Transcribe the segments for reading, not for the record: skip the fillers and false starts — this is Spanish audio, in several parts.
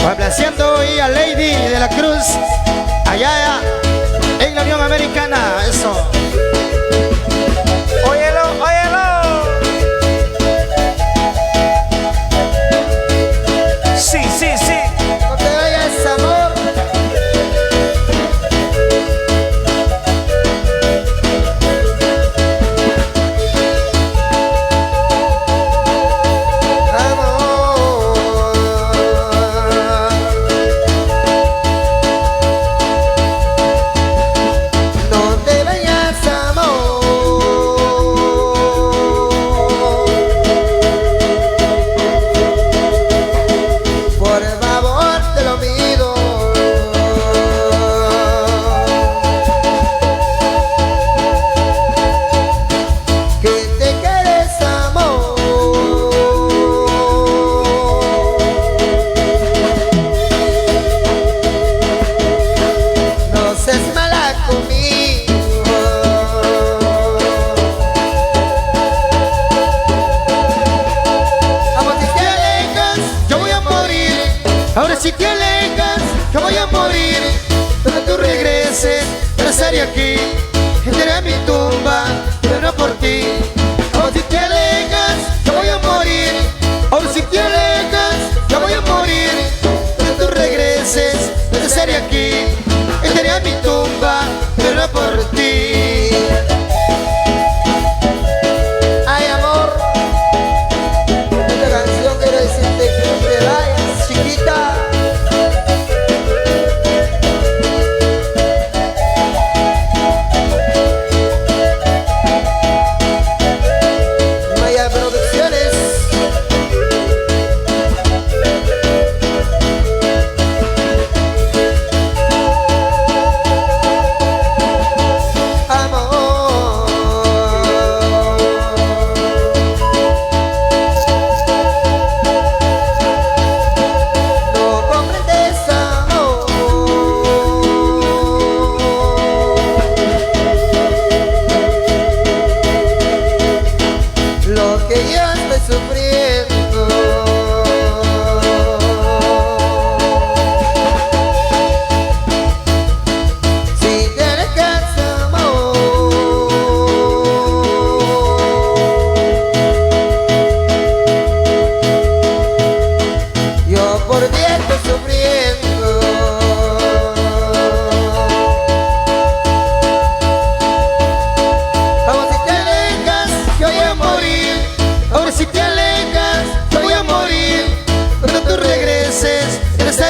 Complaciendo y a Lady de la Cruz, allá en la Unión Americana, eso. Óyelo, óyelo. Sí, sí, sí. No te vayas, amor. Ahora si te alejas, yo voy a morir. Pero tú regreses, estaré aquí. Entraré a mi tumba, pero no por ti. Ahora si te alejas, yo voy a morir. Ahora si te alejas, yo voy a morir. Pero tú regreses, estaré aquí. Entraré a mi tumba, pero no por ti. Ay, amor, esta canción quiero decirte que no te vayas, chiquita. Maya Producciones.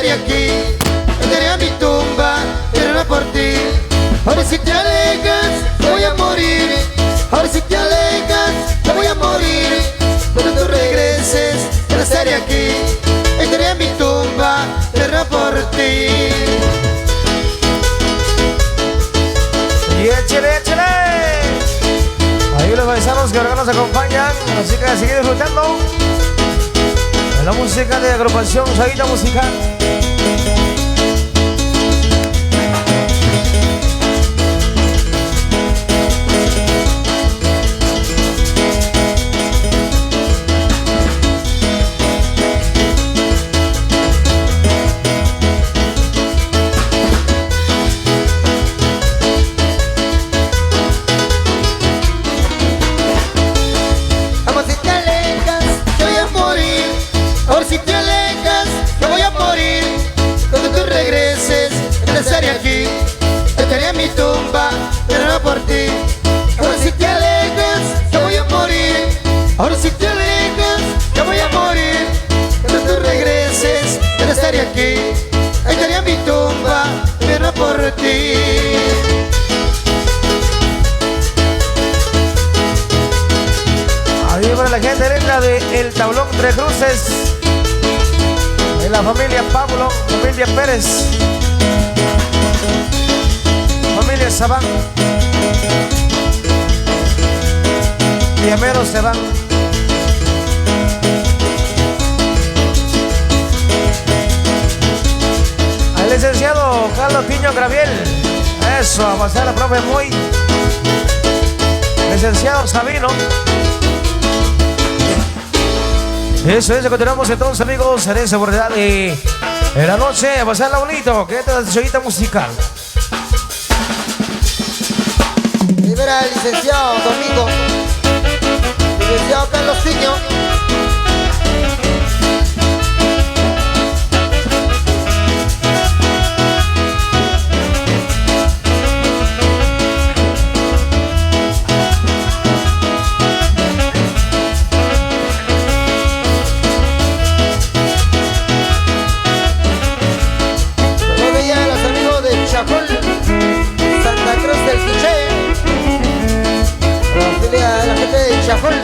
Aquí, entraré a mi tumba, pero no por ti. Ahora si te alejas, yo voy a morir. Ahora si te alejas, yo voy a morir. Cuando tú regreses, yo no estaré aquí. Entraré a mi tumba, pero no por ti. Y échale, échale. Ahí los paisanos que ahora nos acompañan, así que a seguir disfrutando de la música de agrupación Sabina Musical. Aquí, estaré en mi tumba, pero no por ti. Ahora si te alejas, yo voy a morir. Ahora si te alejas, yo voy a morir. Cuando tú regreses, yo no estaré aquí. Estaré en mi tumba, pero no por ti. Ahí para la gente linda de El Tablón Tres Cruces, de la familia Pablo, familia Pérez, familia Sabán, Llameros se van. Al licenciado Carlos Piño Graviel, eso, a pasar la profe muy. Licenciado Sabino. Eso es, continuamos entonces, amigos, en esa oportunidad de En la noche, pasarla bonito, que esta es la chollita musical. Libera el licenciado Domingo, licenciado Carlos Tiño. Santa Cruz del Quiché, la familia de la gente de Chafol.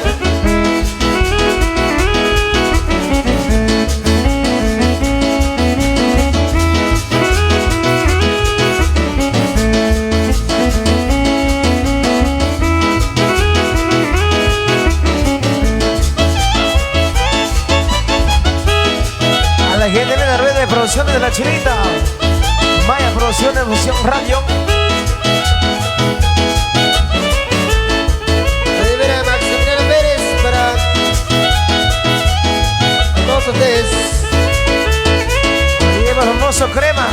A la gente de la red de producciones de la Chinita, Maya Producciones, Emoción Radio. Libera Maximiliano Pérez para todos ustedes. Ahí lleva el hermoso crema.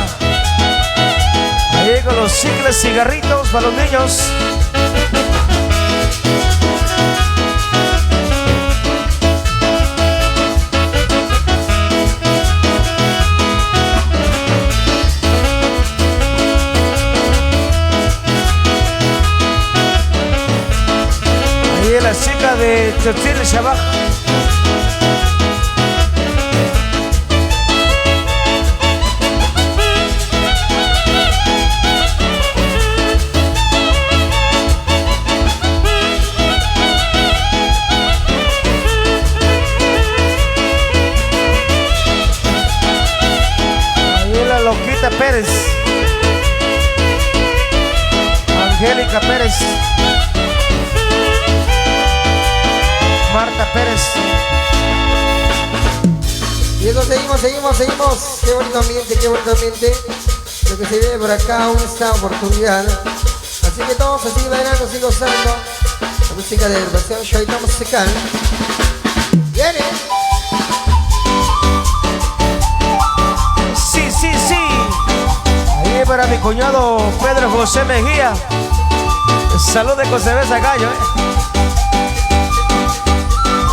Ahí con los chicles, cigarritos para los niños. La chica de Chotil Shabaj. Ahí la loquita Pérez, Angélica Pérez, Marta Pérez. Y eso seguimos. Qué bonito ambiente. Lo que se viene por acá, aún esta oportunidad. Así que todos a seguir bailando, sigo gozando. La música de versión Chollita musical. ¡Viene! Sí. Ahí para mi cuñado Pedro José Mejía. Salud de Cerveza Gallo,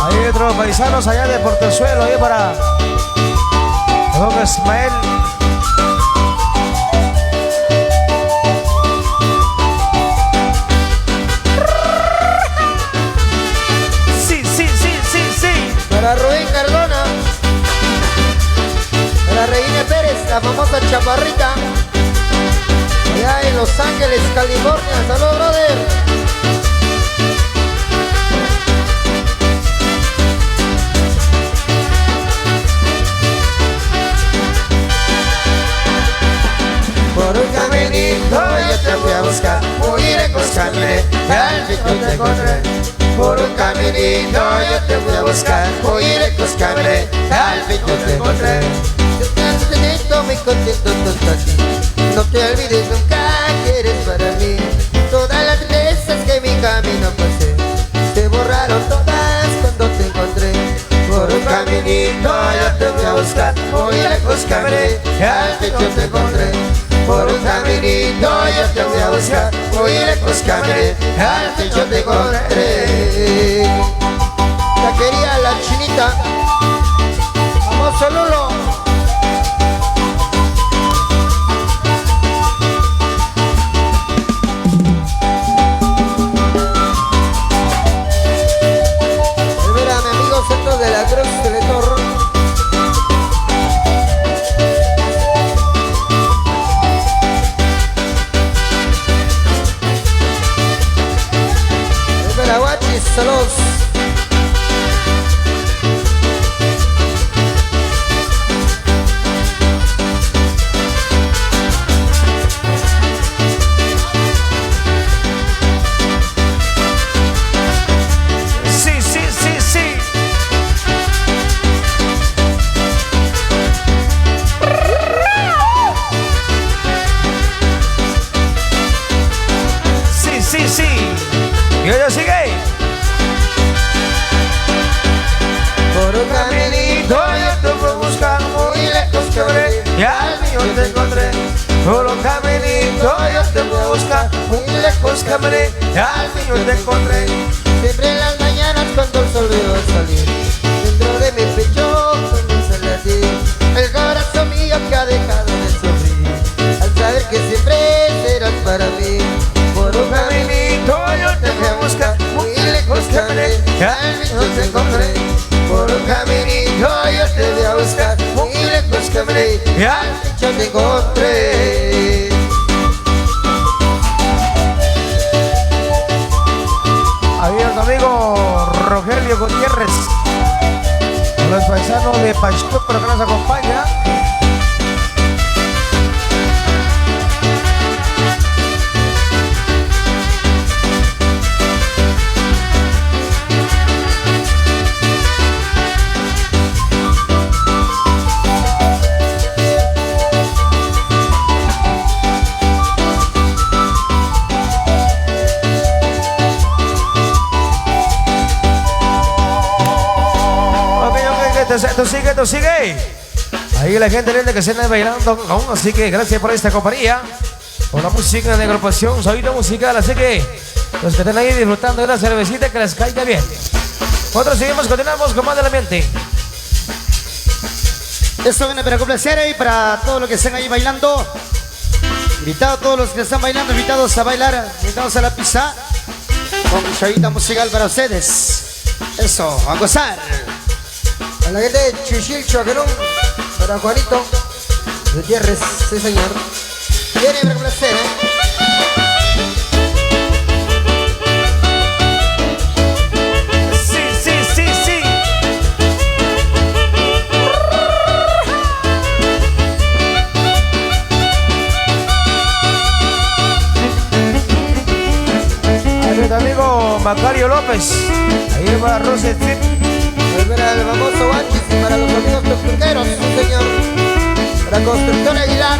Hay otros paisanos allá de Portezuelo, ahí para don Ismael. Sí. Para Rubén Cardona, para Reina Pérez, la famosa chaparrita, allá en Los Ángeles, California. ¡Salud, brother! Por un caminito yo te fui a buscar, muy lejos caminé, al fin yo te encontré. Por un caminito yo te fui a buscar, muy lejos caminé, al fin yo te encontré. Yo te contento, muy contento junto a ti. No te olvides nunca que eres para mí. Todas las veces que mi camino pasé, se borraron todas cuando te encontré. Por un caminito yo te fui a buscar, muy lejos caminé, al fin yo te encontré. Por un caminito yo te voy a buscar, muy lejos caminé, al fin yo te encontré. La quería la Chinita, vamos Lulo. Mira, mi amigo Centro de la Cruz de Torre. Saludos. caminé y al millón te encontré. Por un caminito yo te voy a buscar, muy lejos caminé y al millón te encontré. Siempre en las mañanas cuando el sol veo salir, dentro de mi pecho comienza a latir el corazón mío que ha dejado de sufrir, al saber que siempre serás para mí. Por un caminito yo te voy a buscar, muy lejos caminé y al millón te encontré. Por un caminito yo te voy a buscar, muy lejos caminé y al millón te encontré. Ahí el amigo Rogelio Gutiérrez, los paisanos de Pachuca, pero que nos acompaña. Tú sigue. Ahí la gente linda que se anda bailando aún, así que gracias por esta compañía, por la música de agrupación Sonido Musical, así que los que estén ahí disfrutando de la cervecita que les caiga bien. Nosotros seguimos, continuamos con más del ambiente. Esto viene para complacer y para todos los que estén ahí bailando. Invitados a todos los que están bailando, invitados a bailar, invitados a la pista con chavita musical para ustedes. Eso, a gozar. A la gente de Chichilcho, Aquelón, para Juanito Gutiérrez, sí señor. Viene para complacer, Sí. Ahí está amigo Macario López, ahí va Rose Street. Para el famoso Bachis y para los amigos constructeros, sí señor. Para Constructor Aguilar.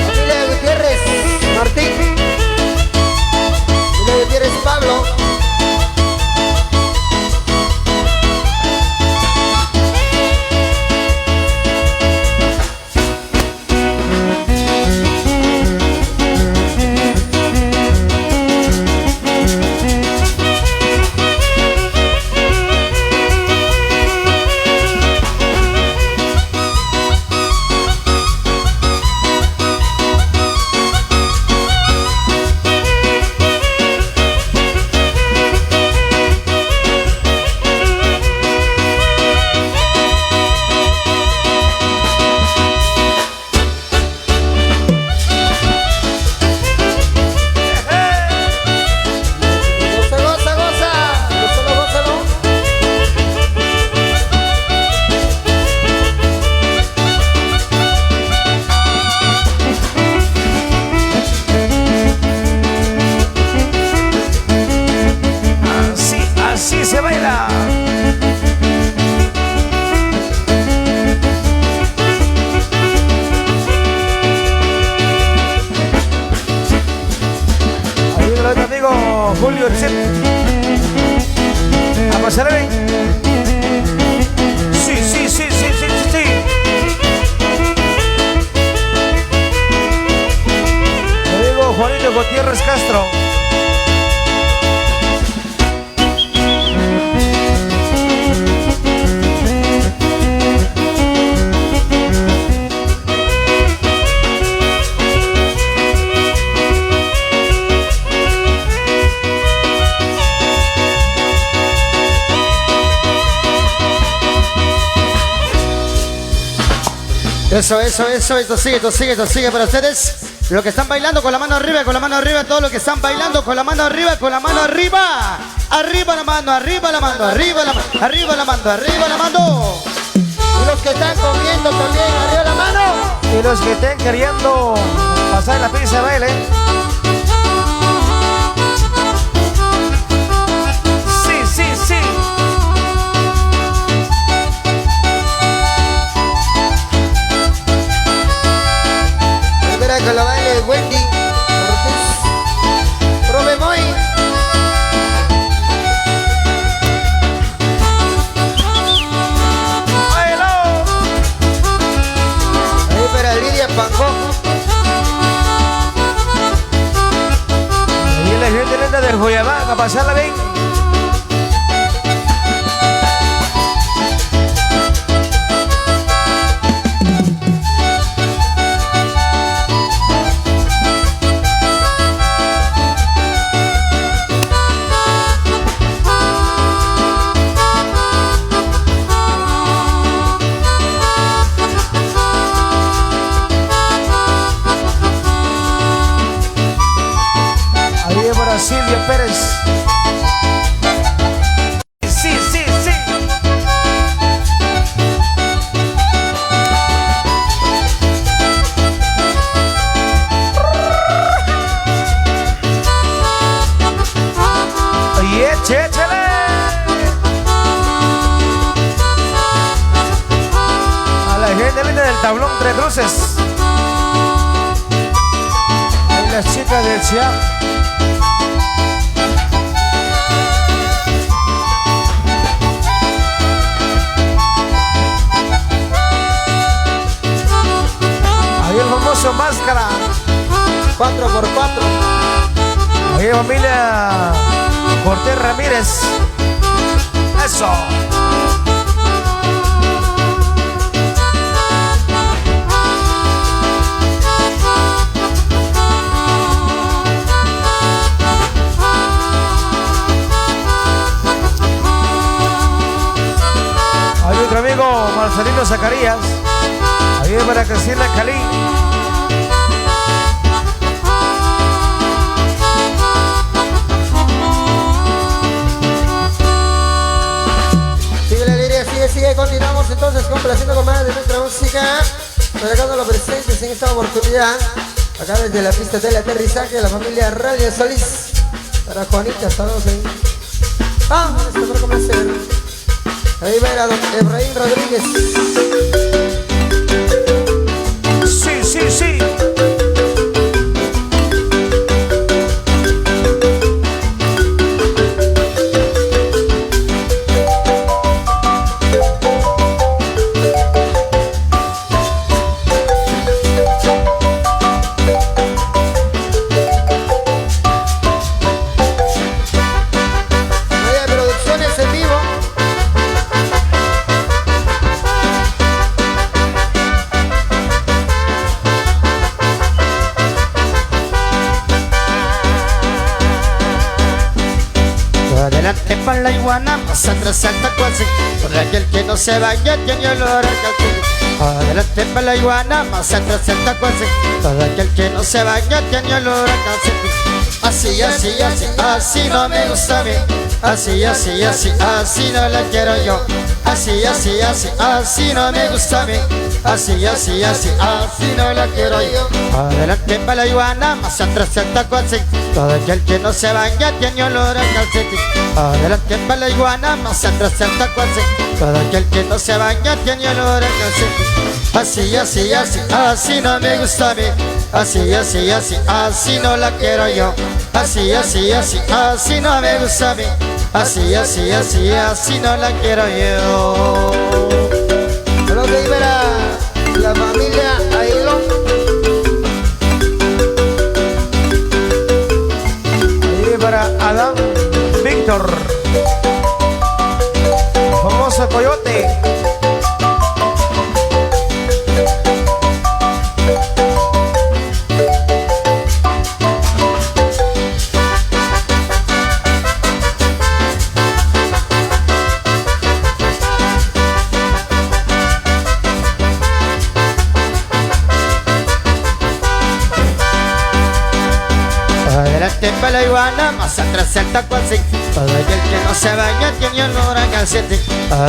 Familia Gutiérrez Martín. Familia Gutiérrez Pablo. Julio Chip. A pasar ahí. Sí. Lo digo Juanito Gutiérrez Castro. Esto sigue para ustedes. Los que están bailando con la mano arriba, todos los que están bailando con la mano arriba, arriba la mano, arriba la mano. Y los que están comiendo también, arriba la mano. Y los que estén queriendo pasar la pista de baile. Sí. para que lo baile Wendy Ortiz. Profe Moy. Ahí para Lidia Panco. Y la gente linda de Joyabá, a pasarla bien. Silvia Pérez. Sí, sí, sí. Oye, échale. A la gente linda del tablón Tres Cruces. Y las chicas del Chiap. Máscara 4x4. Ahí familia Cortés Ramírez. Eso. Hay otro amigo Marcelino Zacarías. Ahí para Cristina Cali. Sigue, continuamos entonces complaciendo con más de nuestra música, regalando los presentes en esta oportunidad, acá desde la pista del aterrizaje, la familia Radio Solís, para Juanita, saludos ahí. Esto para complacer. Ahí va a don Efraín Rodríguez. Sí, sí, sí. Adelante para la iguana, más atrás al tacuace, por aquel que no se baña tiene olor a calcetín. Adelante para la iguana, más atrás al tacuace, por aquel que no se baña tiene olor a calcetín. Así, así, así, así no me gusta a mí. Así, así, así, así no la quiero yo. Así, así, así, así no me gusta a mí. Así, así, así, así no la quiero yo. Adelante para la iguana, más atrás al tacuace, todo aquel que no se baña tiene olor a calcetín. Adelante para la iguana, más atrás al tacuace, todo aquel que no se baña tiene olor a calcetín. Así, así, así, así no me gusta a mí. Así, así, así, así no la quiero yo. Así, así, así, así no me gusta a mí. Así, así, así, así no la quiero yo. Saludos de Ibera, la familia Ailón. Ahí para Adán Víctor, el famoso Coyote. Adelante para la iguana, más atrás al tacuace, Todo aquel que no se baña tiene olor a calcetín.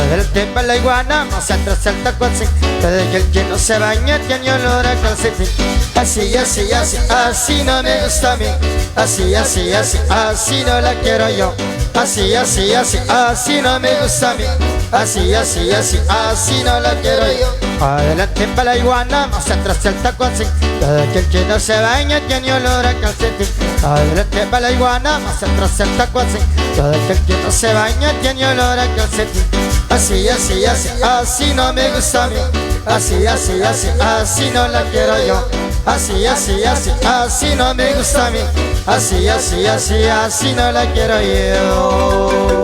Del tema la iguana, más atrás el tacuacín. Todo aquel que no se baña tiene olor a calcetín. Así, así, así, así no me gusta a mí. Así, así, así, así no la quiero yo. Así, así, así, así no me gusta a mí. Así, así, así, así no la quiero yo. Adelante para la iguana, más atrás el tacuacín. Todo aquel que no se baña tiene olor a calcetín. Adelante para la iguana, más atrás el tacuacín. Todo aquel que no se baña tiene olor a calcetín. Así, así, así, así no me gusta a mí. Así, así, así, así no la quiero yo. Así, así, así, así no me gusta a mí. Así, así, así, así no la quiero yo.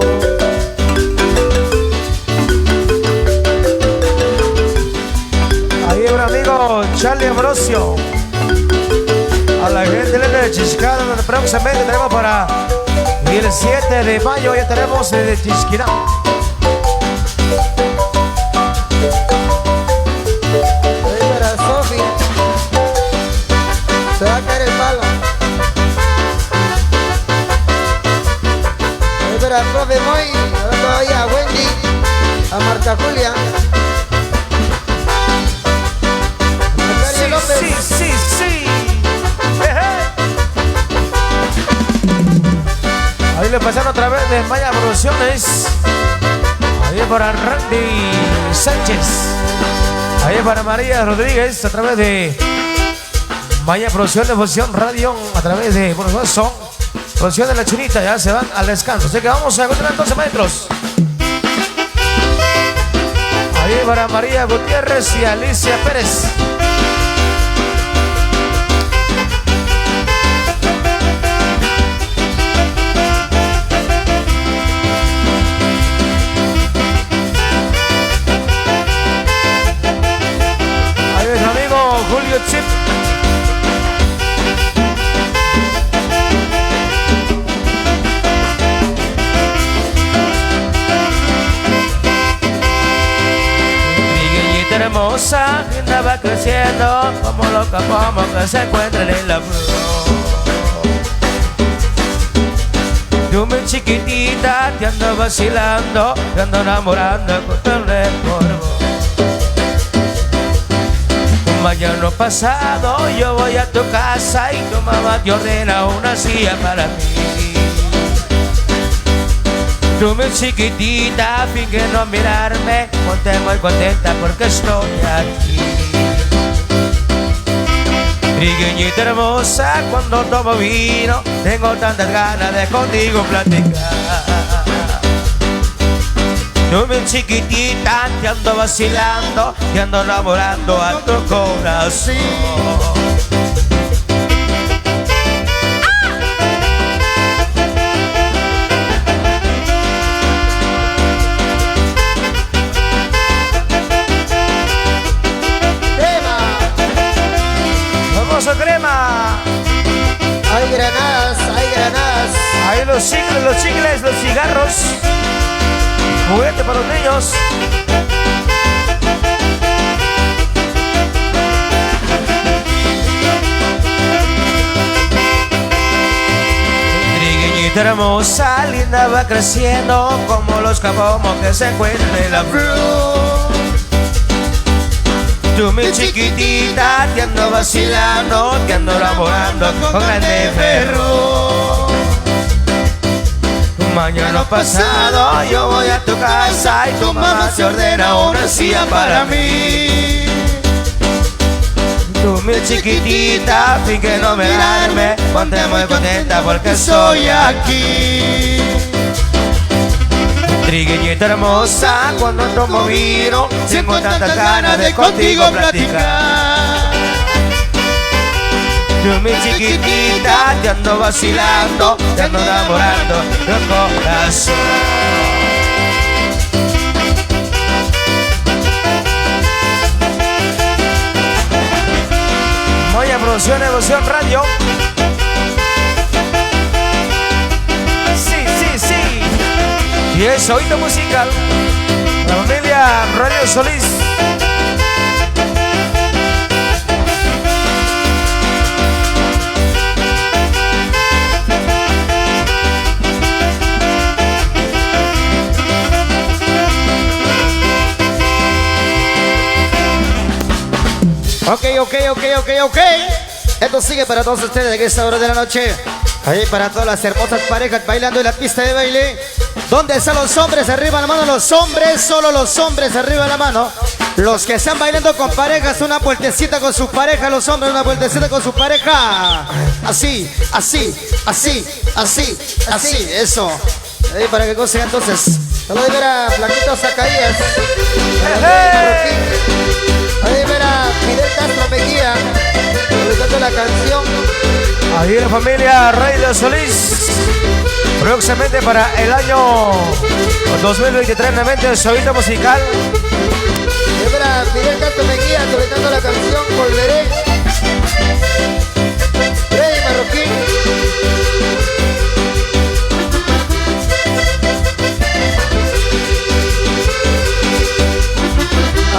Ahí un amigo Charlie Ambrosio. A la gente de Chisquirá, donde próximamente tenemos para el 7 de mayo, ya tenemos de Chisquirá. Ahí para Sofía, se va a caer el palo. Ahí para profe Moy, a Wendy, a Marta Julia. Sí, sí, sí. Ahí le pasaron otra vez de Maya Producciones. Ahí para Randy Sánchez. Ahí para María Rodríguez a través de Maya Producciones, Fusión Radio, a través de son Producción de la Chinita. Ya se van al descanso. Así que vamos a continuar entonces, maestros. Ahí para María Gutiérrez y Alicia Pérez. Julio Chip. Trigueñita hermosa que andaba creciendo como loca, como que se encuentran en la flor. Tú muy chiquitita te ando vacilando, te ando enamorando con tu recuerdo. Mañana pasado yo voy a tu casa y tu mamá te ordena una silla para mí. Tú muy chiquitita, finge no mirarme, ponte muy contenta porque estoy aquí. Trigueñita hermosa, cuando tomo vino, tengo tantas ganas de contigo platicar. Tú bien chiquitita, te ando vacilando, te ando enamorando a tu corazón. ¡Crema! ¡Vamos a crema! Hay granadas, hay granadas. Ahí los chicles, los cigarros. Juguete para los niños. Trigueñita hermosa, linda va creciendo como los cabomos que se encuentran en la flor. Tú mi chiquitita te ando vacilando, te ando enamorando con grande ferro. Mañana pasado yo voy a tu casa y tu mamá se ordena una silla para mí. Tú mi chiquitita, finge no mirarme, ponte muy contenta porque estoy aquí. Trigueñita hermosa, cuando tomo vino, tengo tantas ganas de contigo platicar. Tú mi chiquitita, te ando vacilando, te ando enamorando del corazón. Moya Producción, Evolución Radio. Sí, sí, sí. Y es Oído Musical. La familia Radio Solís. Ok. Esto sigue para todos ustedes en esta hora de la noche. Ahí para todas las hermosas parejas bailando en la pista de baile. ¿Dónde están los hombres? Arriba la mano, los hombres, solo los hombres, arriba la mano. Los que están bailando con parejas, una vueltecita con su pareja, los hombres, una vueltecita con su pareja. Así, eso. Ahí para que consiga entonces. Saludos a Flaquito Zacarías. Ahí verá Fidel Castro Mejía, publicando la canción. Ahí la familia Rey de Solís. Próximamente para el año 2023, nuevamente Soyita Musical. Ahí verá Fidel Castro Mejía, publicando la canción Volveré. Freddy Marroquín.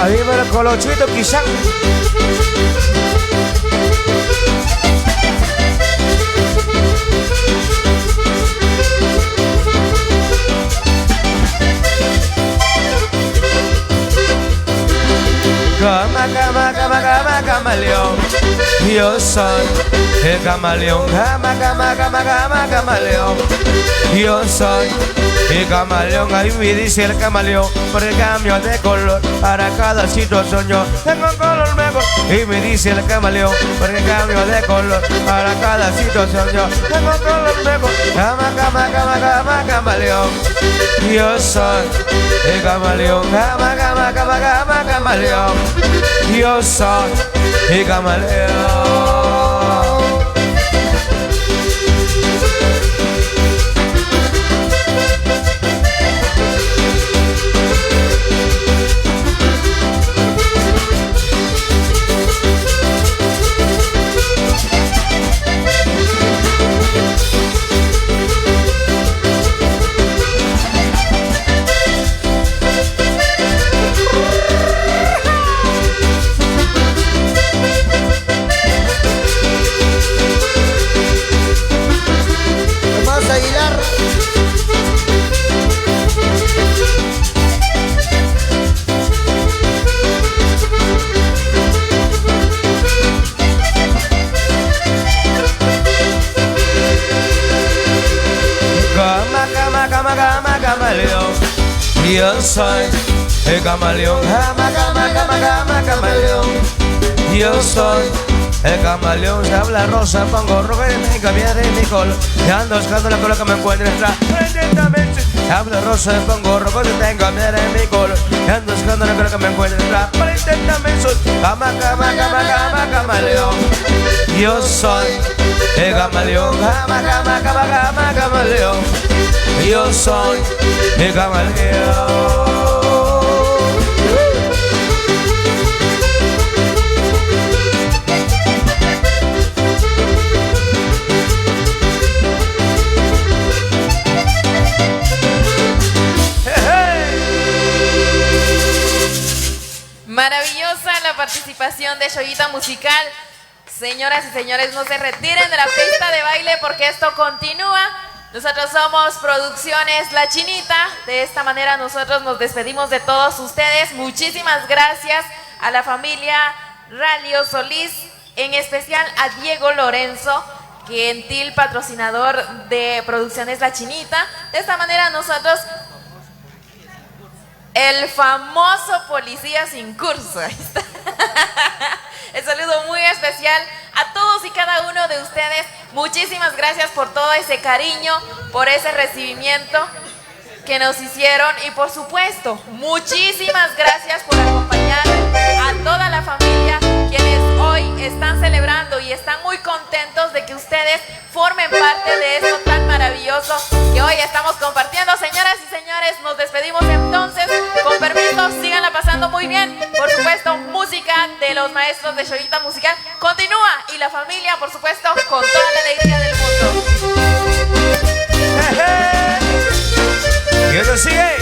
Ahí va el Colochito Quizán. Camaleón. Yo soy el camaleón. Camaleón. Yo soy el camaleón. Ahí me dice el camaleón. Por el cambio de color para cada situación yo tengo color mejor. Y me dice el camaleón. Por el cambio de color para cada situación yo tengo color mejor. Camaleón. Yo soy el camaleón. Camaleón. Yo soy el camaleón. Camaleón. Yo soy el camaleón. Camaleón. Yo soy el camaleón. Se habla rosa, pongo rojo y me cambia de mi color. Y ando buscando la cola que me encuentre atentamente. Se habla rosa, pongo rojo y me cambia de mi color. Y ando buscando la cola que me encuentre atentamente. Camaleón. Yo soy el camaleón. Camaleón. Yo soy el camaleón. Maravillosa la participación de Soyita Musical. Señoras y señores, no se retiren de la pista de baile porque esto continúa. Nosotros somos Producciones La Chinita. De esta manera nosotros nos despedimos de todos ustedes. Muchísimas gracias a la familia Ralio Solís, en especial a Diego Lorenzo, gentil patrocinador de Producciones La Chinita. De esta manera nosotros, el famoso policía sin curso. Ahí está. El saludo muy especial a todos y cada uno de ustedes. Muchísimas gracias por todo ese cariño, por ese recibimiento que nos hicieron. Y por supuesto, muchísimas gracias por acompañar a toda la familia, quienes hoy están celebrando y están muy contentos de que ustedes formen parte de esto tan maravilloso que hoy estamos compartiendo. Señoras y señores, nos despedimos entonces. Con permiso, síganla pasando muy bien. Por supuesto, música de los maestros de Soyita Musical continúa, y la familia, por supuesto, con toda la alegría del mundo. ¿Y eso sigue?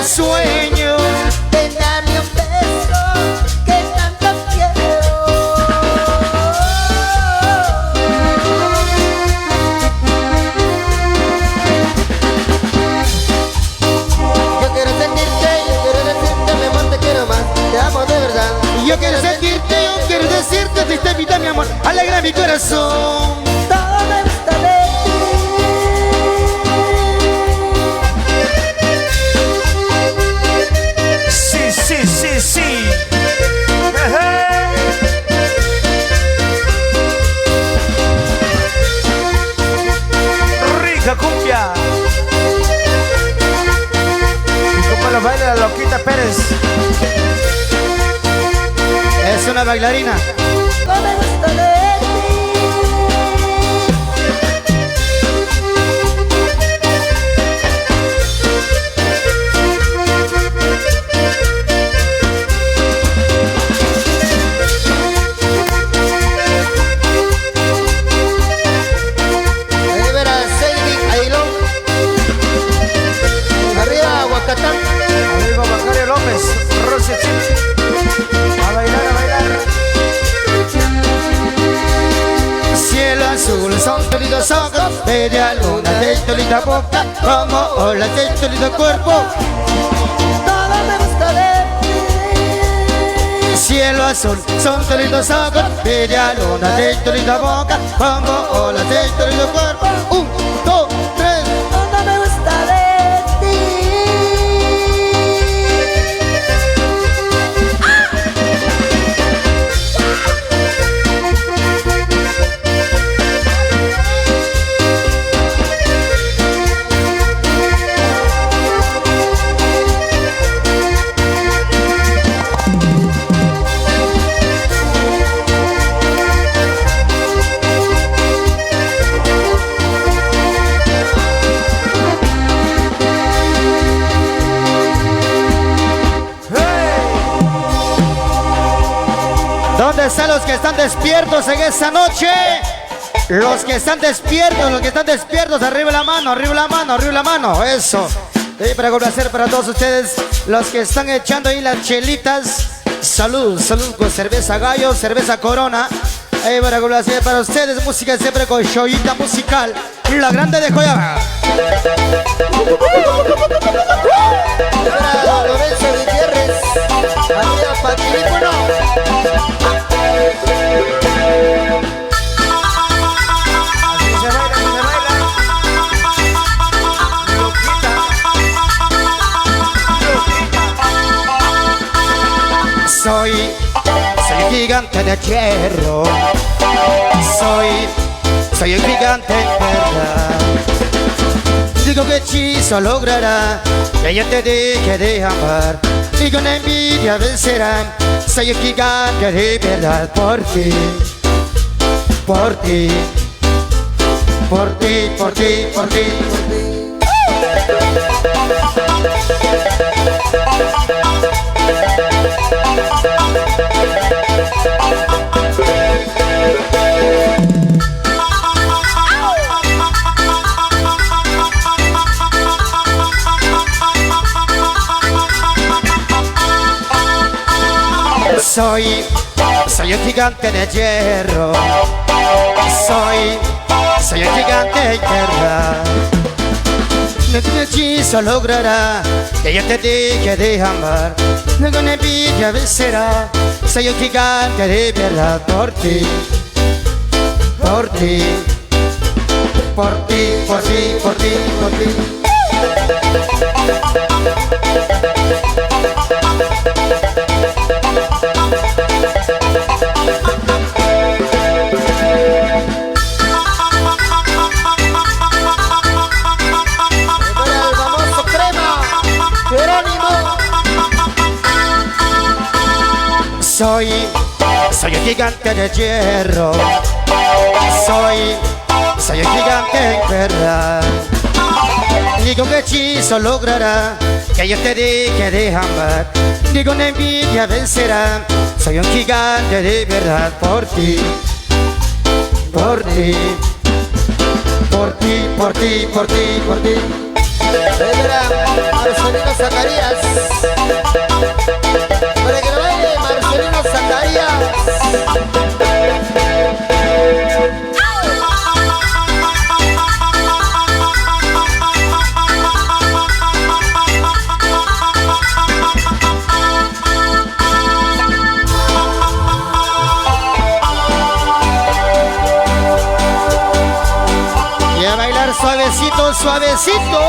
sueño. Ven, dame un beso que tanto quiero. Yo quiero sentirte, yo quiero decirte, mi amor, te quiero más, te amo de verdad. Yo quiero sentirte, yo quiero decirte, triste vida, mi amor, alegra mi corazón. Todo me gusta de ti. Sí, sí, sí, sí. Rica cumbia. Y como lo baila la Loquita Pérez. Es una bailarina. Todo me gusta de Ahí verás, Sadie, Ailón. Arriba, Huacatán. Amigo Macario López, Rosy Chip. A bailar, a bailar. Cielo azul, son queridos ojos, media luna de tu linda boca, como olas de tu lindo cuerpo. todo me gusta de ti. Cielo azul, son tus lindos ojos, media luna de tu linda boca, como olas de tu lindo cuerpo. 1, 2, 3. Todo me gusta de ti. ¿Dónde están los que están despiertos en esta noche? Los que están despiertos, arriba la mano, arriba la mano, arriba la mano, eso. Y para complacer para todos ustedes, los que están echando ahí las chelitas, salud, salud con cerveza Gallo, cerveza Corona. Ahí para complacer para ustedes, música siempre con joyita musical, la grande de Joya. Para Lorenzo Gutiérrez, arriba Patilículo. Así se baila, así se baila. Loquita. Loquita. Soy un gigante de hierro. Soy un gigante en verdad. Digo que hechizo logrará que yo te deje de amar. Y con envidia vencerán. Soy un gigante de verdad por ti. Por ti. Por ti, por ti, por ti. Soy un gigante de hierro. Soy un gigante en guerra. Ningún hechizo logrará que yo te deje de amar. Ninguna envidia vencerá. Soy un gigante de verdad por ti. Por ti. Por ti, por ti, por ti, por ti. Para el famoso Crema, Jerónimo. Soy un gigante de hierro. Soy un gigante en guerra. Ningún hechizo logrará que yo te deje de amar. Ninguna envidia vencerá. Soy un gigante de verdad por ti. Por ti. Por ti, por ti, por ti, por ti. Vendrá Marcelino Zacarías. Para que lo baile Marcelino Zacarías. Y a bailar suavecito, suavecito.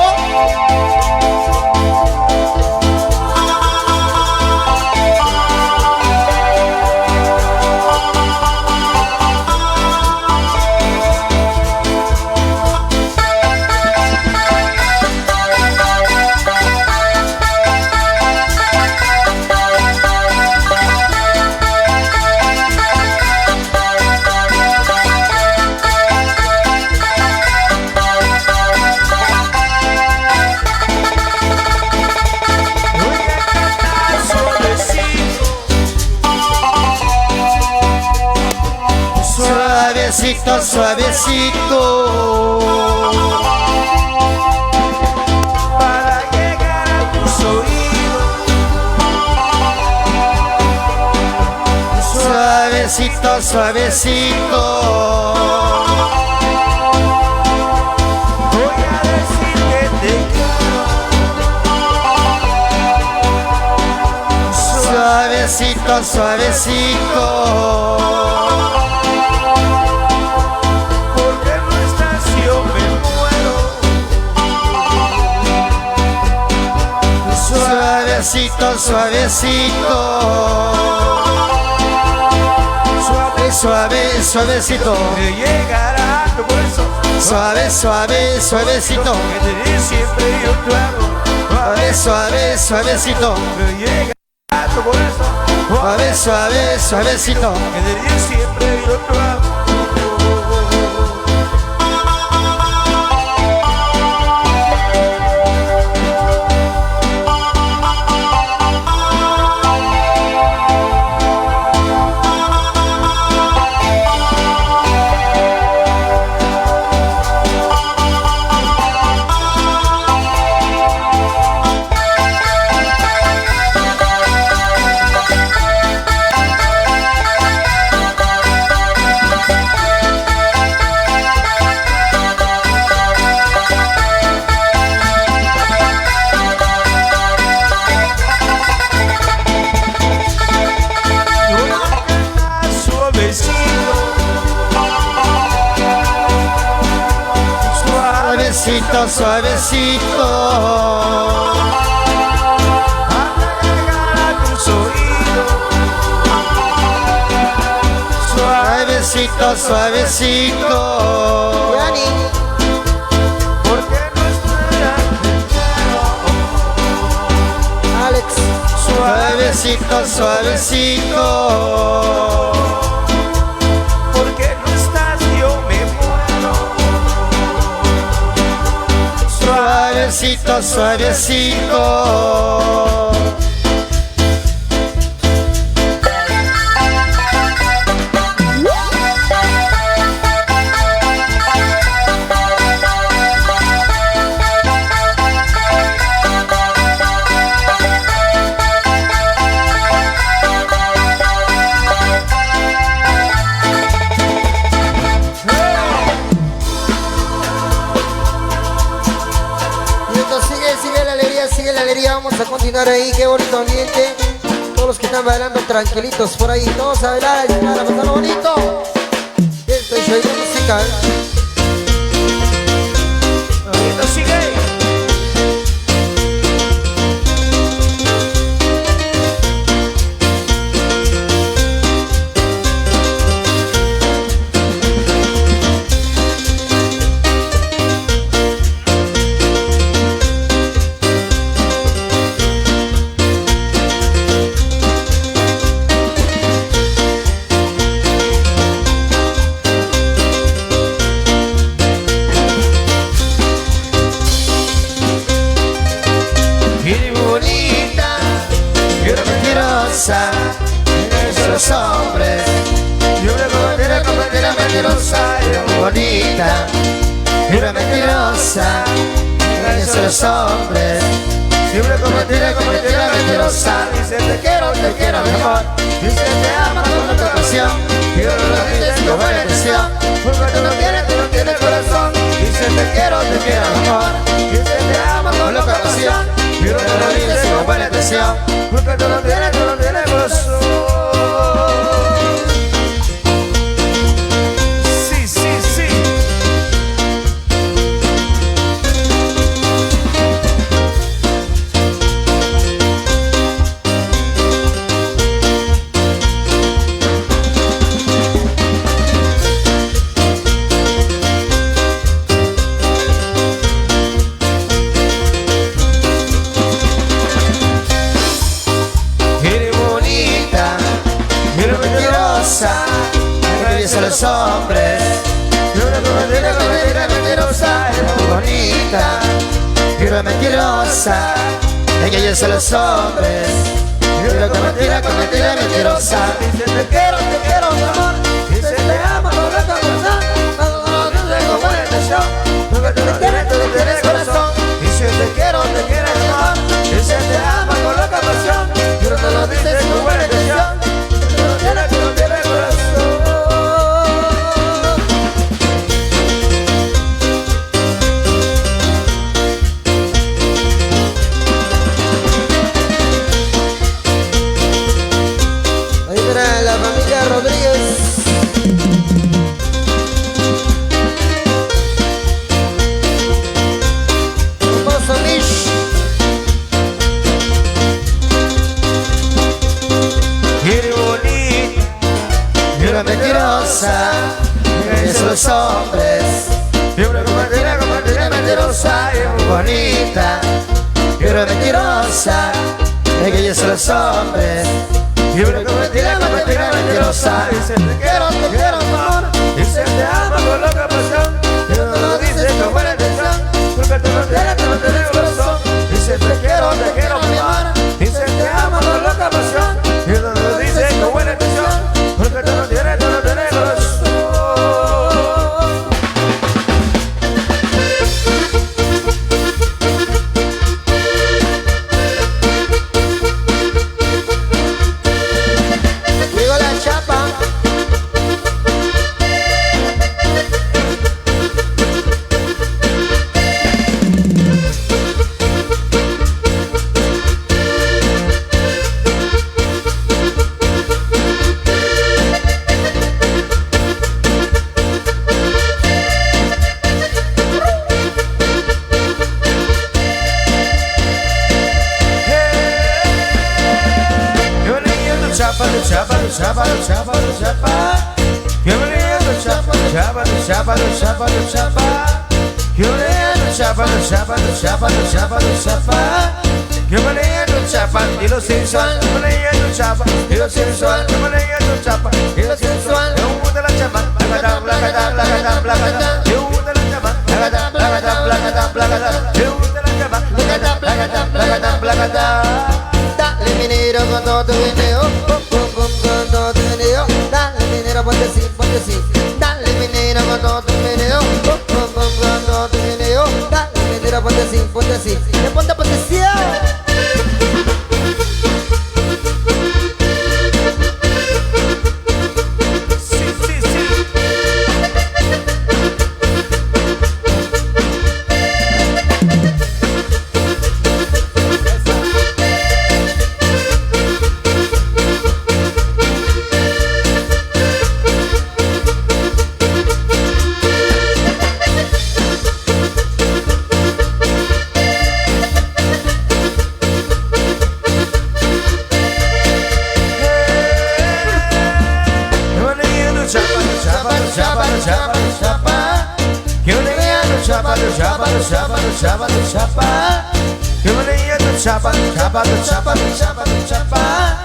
Suavecito, suavecito. Para llegar a tus oídos. Suavecito, suavecito. Voy a decir que te quiero. Suavecito, suavecito. Porque no estás yo me muero. Suavecito, suavecito. Suave, suave, suavecito. Me llegará tu corazón. Suave, suave, suavecito. Que te diré siempre yo te amo. Suave, suave, suavecito. Me llegará tu corazón. Suave, suave, suavecito. Que te diré siempre yo te amo. Suavecito, suavecito. Hasta llegar a tus oídos. Suavecito, suavecito. Yani, Porque no estoy Alex. Suavecito, suavecito. porque no estás yo me muero. Suavecito, suavecito. Sigue la alegría, vamos a continuar ahí, qué bonito ambiente. Todos los que están bailando tranquilitos por ahí, todos a bailar, a pasarlo bonito. Esto es show de música, Ahorita sigue. Los hombres y una mentira bonita y una mentirosa, engañas a los hombres. Siempre como mentira, mentirosa. Dice te quiero, mi amor. Dice te amo con otra pasión. Y no lo dices con buena intención. Porque tú no tienes corazón. Dice te quiero, mi amor. Dice te amo con loca pasión. Y no lo dices con buena intención. Porque tú no tienes corazón. Sí, sí, sí. A los hombres, mentirosa, es muy bonita, pero mentirosa, engañas a los hombres, pero con mentira, mentirosa. Dice te quiero, mi amor, dice te amo con loca pasión, no tengo buena intención, porque tú no tienes corazón. Dice te quiero, mi amor, dice te amo con loca pasión, pero no lo dices con buena intención, tú no tienes corazón. La familia Rodríguez. Hermoso Mish. Qué bonita, pero mentirosa, engañas a los hombres. Siempre con mentira, mentirosa, y muy bonita, pero mentirosa, engañas a los hombres. Siempre con mentira, mentirosa. Dice te quiero, mi amor. Dice te amo con loca pasión. Pero no lo dices con buena intención, porque tú no tienes corazón. Dice te quiero, mi amor. Dice te amo con loca pasión. Pero no lo dices con buena intención, porque tú no tienes corazón. Chapa. Que me lindo chapa. Que me lindo chapa. Que me lindo chapa. Y lo sensual. Que me lindo chapa. Y lo sensual. Que me lindo chapa. Y lo sensual. Me gusta la chapa. Blacata. Me gusta la chapa. Blacata. Me gusta la chapa. Blacata. Dale minero con todo tu video, con todo tu video. Dale minero, ponte así. Dale minero con todo tu video, con todo tu video. Dale minero, ponte así. Le ponte potencial. Chapa. Que me lindo chapa.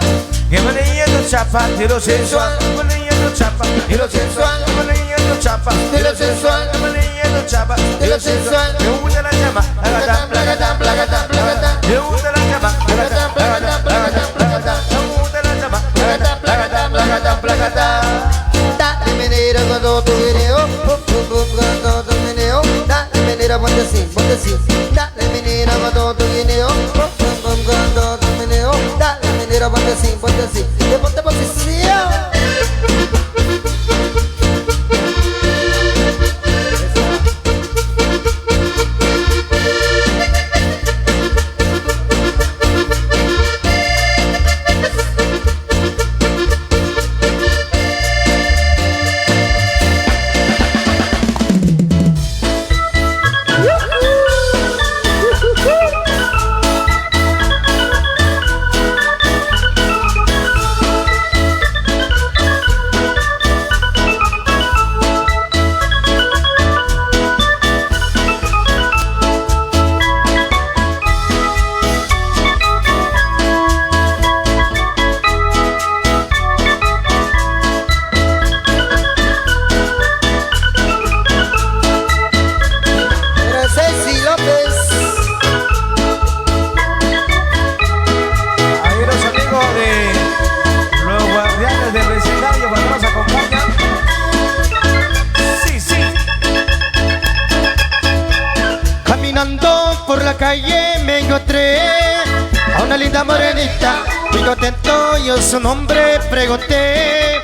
Que me lindo chapa. Y lo sensual. Que me lindo chapa. Y lo sensual. Que me lindo chapa. Y lo sensual. Que me lindo chapa. Y lo sensual. Me gusta la chapa. Blacata. Me gusta la chapa. Blacata. Dale minero con todo tu video, con todo tu video. Dale minero, ponte así. Dale así, de ponte posición. Por la calle me encontré a una linda morenita, muy contento yo su nombre pregunté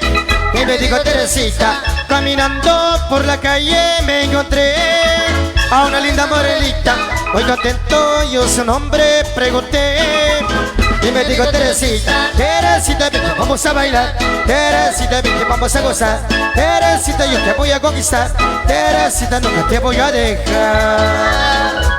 y me dijo Teresita. Caminando por la calle me encontré a una linda morenita, muy contento yo su nombre pregunté y me dijo Teresita. Teresita, ven que vamos a bailar, Teresita, ven que vamos a gozar, Teresita, yo te voy a conquistar, Teresita, nunca te voy a dejar.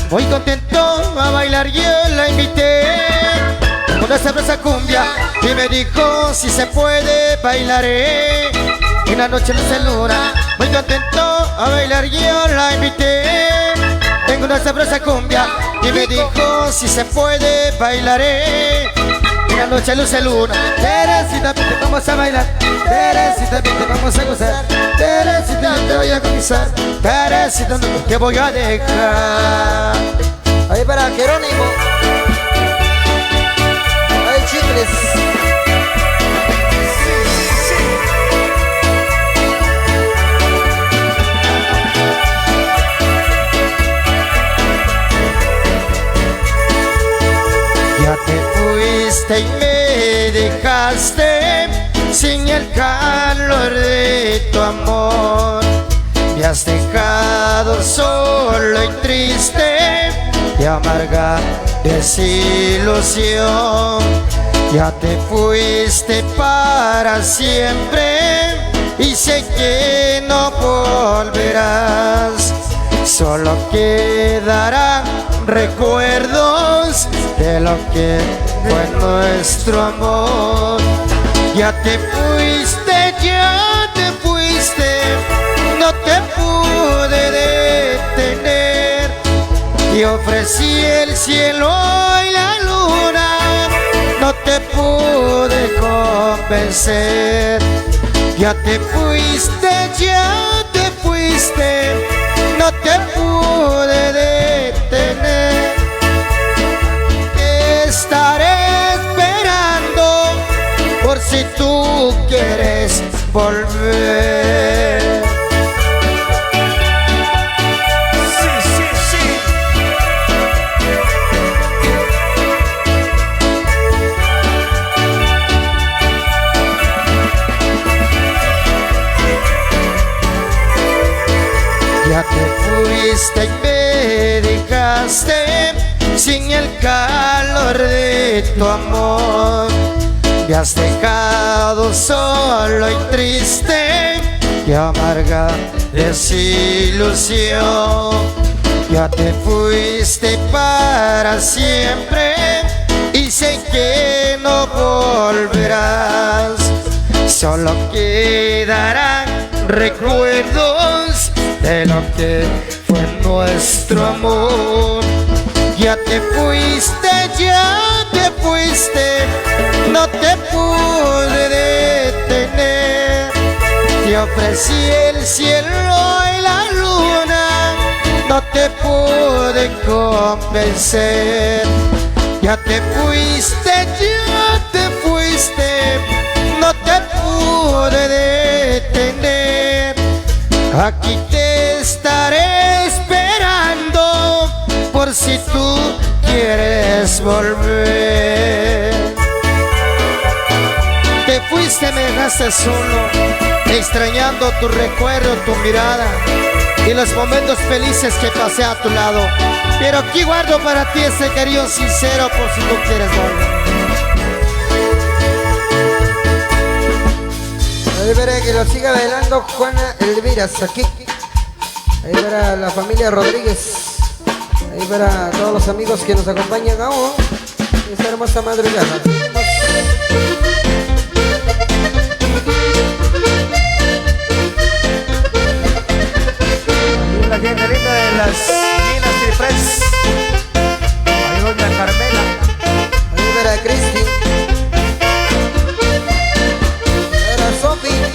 Muy contento a bailar yo la invité con una sabrosa cumbia y me dijo si se puede bailaré en la noche de luna. Muy contento a bailar yo la invité en una sabrosa cumbia y me dijo si se puede bailaré en la noche luce luna. Teresita, vente, vamos a bailar, Teresita, vente, vamos a gozar, Teresita, yo te voy a conquistar, Teresita, no te voy a dejar. Ahí para Jerónimo. Ahí chicles. Ya te fuiste y me dejaste sin el calor de tu amor. Me has dejado solo y triste y amarga desilusión. Ya te fuiste para siempre y sé que no volverás. Solo quedarán recuerdos de lo que fue nuestro amor. Ya te fuiste, no te pude detener. Te ofrecí el cielo y la luna, no te pude convencer. Ya te fuiste, no te pude detener. Te estaré esperando por si tú quieres volver. Ya te fuiste y me dejaste sin el calor de tu amor. Me has dejado solo y triste y amarga desilusión. Ya te fuiste para siempre y sé que no volverás. Solo quedarán recuerdos de lo que fue nuestro amor. Ya te fuiste, no te pude detener. Te ofrecí el cielo y la luna, no te pude convencer. Ya te fuiste, no te pude detener. Aquí te estaré esperando por si tú quieres volver. Te fuiste, me dejaste solo, extrañando tu recuerdo, tu mirada y los momentos felices que pasé a tu lado. Pero aquí guardo para ti ese cariño sincero por si tú quieres volver. Ahí verá que lo siga bailando Juana Elvira Aquí. Ahí verá la familia Rodríguez. Ahí verá todos los amigos que nos acompañan aún esta hermosa madrugada. Ahí la gente linda de las minas Trifres. Ahí doña Carmela. Ahí verá Cristi. Verá Sofía.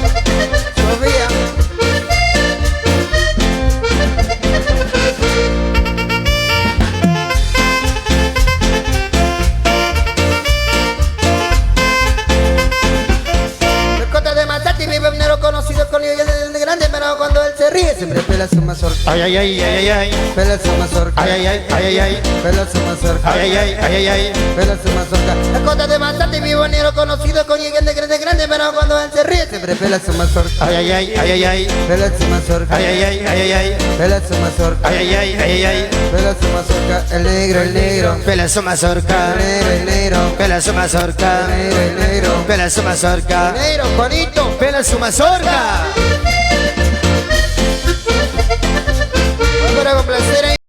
Conocido con el grande, pero cuando él se ríe siempre pela su mazorca. Ay, ay, ay, ay, ay, ay. Pela su mazorca. Ay, ay, ay, ay, ay, ay. Pela su mazorca. Ay, ay, ay, ay, ay, ay. Pela su mazorca. La cota de Mazate, mi bonero conocido con el grande, pero cuando él se ríe siempre pela su mazorca. Ay, ay, ay, ay, ay, ay. Pela su mazorca. Ay, ay, ay, ay, ay, ay. Pela su mazorca. Ay, ay, ay, ay, ay, ay. Pela su mazorca. El negro. Pela su mazorca. El negro. Pela su mazorca. El negro. Pela su mazorca. El negro, Juanito. Pela su mazorca. Para complacer